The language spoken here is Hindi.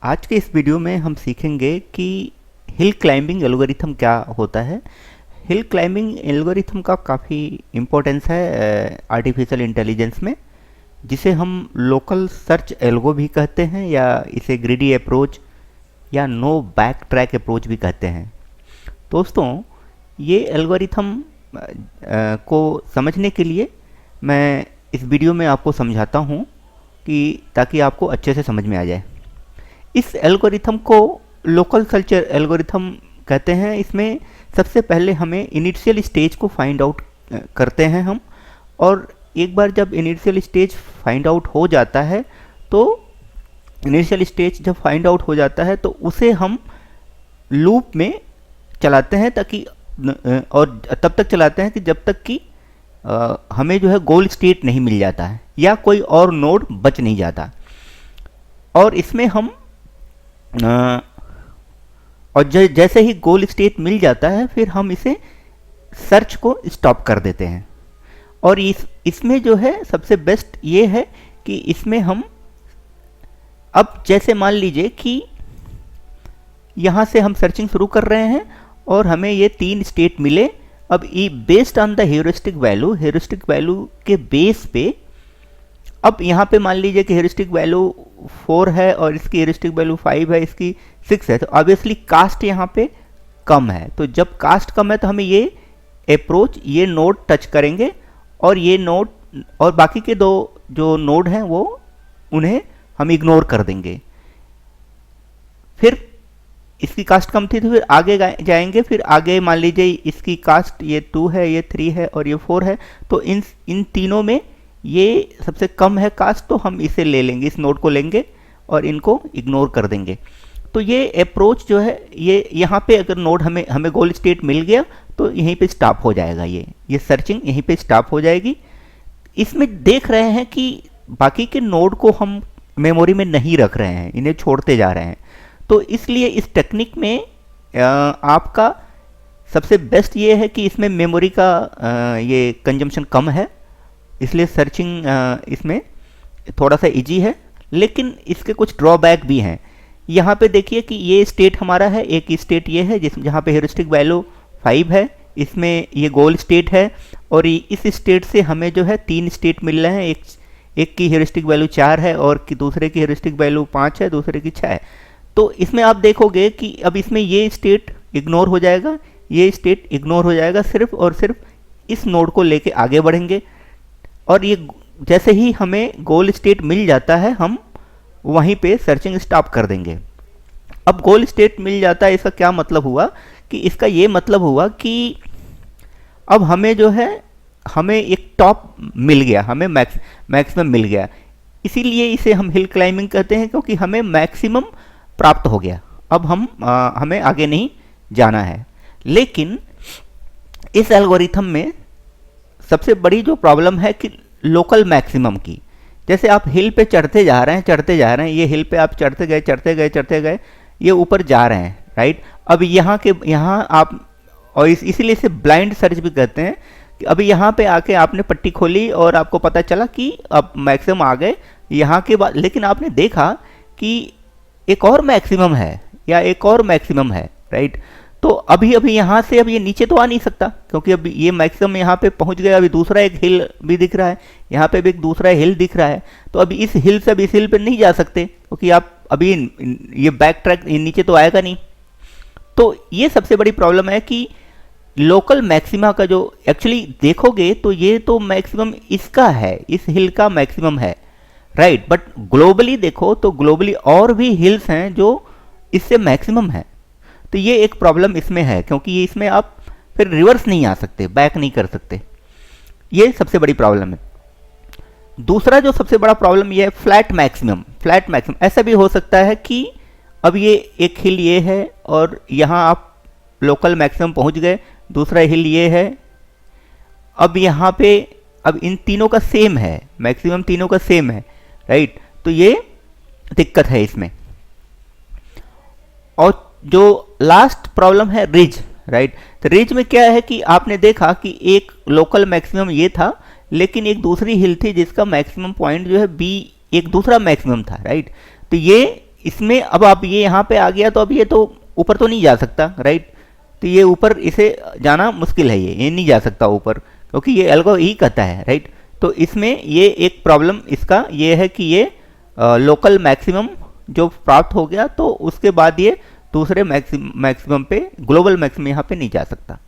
आज के इस वीडियो में हम सीखेंगे कि हिल क्लाइंबिंग एल्गोरिथम क्या होता है। हिल क्लाइंबिंग एल्गोरिथम का काफ़ी इम्पोर्टेंस है आर्टिफिशियल इंटेलिजेंस में, जिसे हम लोकल सर्च एल्गो भी कहते हैं या इसे ग्रीडी अप्रोच या नो बैक ट्रैक अप्रोच भी कहते हैं। दोस्तों, ये एल्गोरिथम को समझने के लिए मैं इस वीडियो में आपको समझाता हूँ कि ताकि आपको अच्छे से समझ में आ जाए। इस एल्गोरिथम को लोकल सर्च एल्गोरिथम कहते हैं। इसमें सबसे पहले हमें इनिशियल स्टेज को फाइंड आउट करते हैं हम, और एक बार जब इनिशियल स्टेज फाइंड आउट हो जाता है तो इनिशियल स्टेज जब फाइंड आउट हो जाता है तो उसे हम लूप में चलाते हैं ताकि और तब तक चलाते हैं कि जब तक कि हमें जो है गोल स्टेट नहीं मिल जाता है या कोई और नोड बच नहीं जाता। और इसमें हम और जैसे ही गोल स्टेट मिल जाता है फिर हम इसे सर्च को स्टॉप कर देते हैं। और इसमें जो है सबसे बेस्ट ये है कि इसमें हम अब जैसे मान लीजिए कि यहाँ से हम सर्चिंग शुरू कर रहे हैं और हमें ये 3 स्टेट मिले। अब ये based on the heuristic value के बेस पे अब यहाँ पे मान लीजिए कि हेरिस्टिक वैल्यू 4 है और इसकी हेरिस्टिक वैल्यू 5 है, इसकी 6 है, तो ऑब्वियसली कास्ट यहाँ पे कम है। तो जब कास्ट कम है तो हमें ये अप्रोच ये नोड टच करेंगे और ये नोड और बाकी के 2 जो नोड हैं वो उन्हें हम इग्नोर कर देंगे। फिर इसकी कास्ट कम थी तो फिर आगे जाएंगे। फिर आगे मान लीजिए इसकी कास्ट ये 2 है, ये 3 है और ये 4 है, तो इन तीनों में ये सबसे कम है कास्ट, तो हम इसे ले लेंगे, इस नोड को लेंगे और इनको इग्नोर कर देंगे। तो ये अप्रोच जो है ये यहाँ पे अगर नोड हमें गोल स्टेट मिल गया तो यहीं पे स्टॉप हो जाएगा, ये सर्चिंग यहीं पे स्टॉप हो जाएगी। इसमें देख रहे हैं कि बाकी के नोड को हम मेमोरी में नहीं रख रहे हैं, इन्हें छोड़ते जा रहे हैं। तो इसलिए इस टेक्निक में आपका सबसे बेस्ट ये है कि इसमें मेमोरी का ये कंजम्पशन कम है, इसलिए सर्चिंग इसमें थोड़ा सा इजी है। लेकिन इसके कुछ ड्रॉबैक भी हैं। यहाँ पे देखिए कि ये स्टेट हमारा है, एक स्टेट ये है जहाँ पे हेरिस्टिक वैल्यू 5 है, इसमें ये गोल स्टेट है। और इस स्टेट से हमें जो है 3 स्टेट मिल रहे हैं, एक की हेरिस्टिक वैल्यू 4 है और दूसरे की हेरिस्टिक वैल्यू 5 है, दूसरे की 6 है। तो इसमें आप देखोगे कि अब इसमें ये स्टेट इग्नोर हो जाएगा, ये स्टेट इग्नोर हो जाएगा, सिर्फ और सिर्फ इस नोड को लेके आगे बढ़ेंगे। और ये जैसे ही हमें गोल स्टेट मिल जाता है हम वहीं पे सर्चिंग स्टॉप कर देंगे। अब गोल स्टेट मिल जाता है, इसका क्या मतलब हुआ कि इसका ये मतलब हुआ कि अब हमें जो है हमें एक टॉप मिल गया, हमें मैक्सिमम मिल गया। इसीलिए इसे हम हिल क्लाइंबिंग कहते हैं, क्योंकि हमें मैक्सिमम प्राप्त हो गया। अब हमें आगे नहीं जाना है। लेकिन इस एल्गोरिथम में सबसे बड़ी जो प्रॉब्लम है कि लोकल मैक्सिमम की, जैसे आप हिल पे चढ़ते जा रहे हैं, ये हिल पे आप चढ़ते गए, ये ऊपर जा रहे हैं, राइट। अब यहाँ आप और इसीलिए इसे ब्लाइंड सर्च भी कहते हैं कि अभी यहाँ पे आके आपने पट्टी खोली और आपको पता चला कि अब मैक्सिमम आ गए यहाँ के बाद, लेकिन आपने देखा कि एक और मैक्सिमम है या एक और मैक्सिमम है, राइट। तो अभी यहाँ से अब ये नीचे तो आ नहीं सकता, क्योंकि अब ये मैक्सिमम यहाँ पे पहुँच गया। अभी दूसरा एक हिल भी दिख रहा है, यहाँ पे भी एक दूसरा हिल दिख रहा है। तो अभी इस हिल से अब इस हिल पे नहीं जा सकते, क्योंकि आप अभी ये बैक ट्रैक नीचे तो आएगा नहीं। तो ये सबसे बड़ी प्रॉब्लम है कि लोकल मैक्सिमा का जो एक्चुअली देखोगे तो ये तो मैक्सिमम इसका है, इस हिल का मैक्सिमम है, राइट। बट ग्लोबली देखो तो ग्लोबली और भी हिल्स हैं जो इससे मैक्सिमम है। तो ये एक प्रॉब्लम इसमें है, क्योंकि ये इसमें आप फिर रिवर्स नहीं आ सकते, बैक नहीं कर सकते। ये सबसे बड़ी प्रॉब्लम है। दूसरा जो सबसे बड़ा प्रॉब्लम ये है फ्लैट मैक्सिमम। ऐसा भी हो सकता है कि अब ये एक हिल ये है और यहाँ आप लोकल मैक्सिमम पहुँच गए, दूसरा हिल ये है। अब यहाँ पे अब इन तीनों का सेम है, मैक्सिमम तीनों का सेम है, राइट। तो ये दिक्कत है इसमें। और जो लास्ट प्रॉब्लम है रिज, राइट। तो रिज में क्या है कि आपने देखा कि एक लोकल मैक्सिमम ये था, लेकिन एक दूसरी हिल थी जिसका मैक्सिमम पॉइंट जो है बी एक दूसरा मैक्सिमम था, राइट। तो ये इसमें अब आप ये यहाँ पे आ गया तो अब ये तो ऊपर तो नहीं जा सकता, राइट। तो ये ऊपर इसे जाना मुश्किल है, ये नहीं जा सकता ऊपर, क्योंकि ये एल्गो ही कहता है, राइट। तो इसमें ये एक प्रॉब्लम इसका ये है कि ये लोकल मैक्सिमम जो प्राप्त हो गया तो उसके बाद ये दूसरे मैक्सिमम पे, ग्लोबल मैक्सिमम यहाँ पे नहीं जा सकता।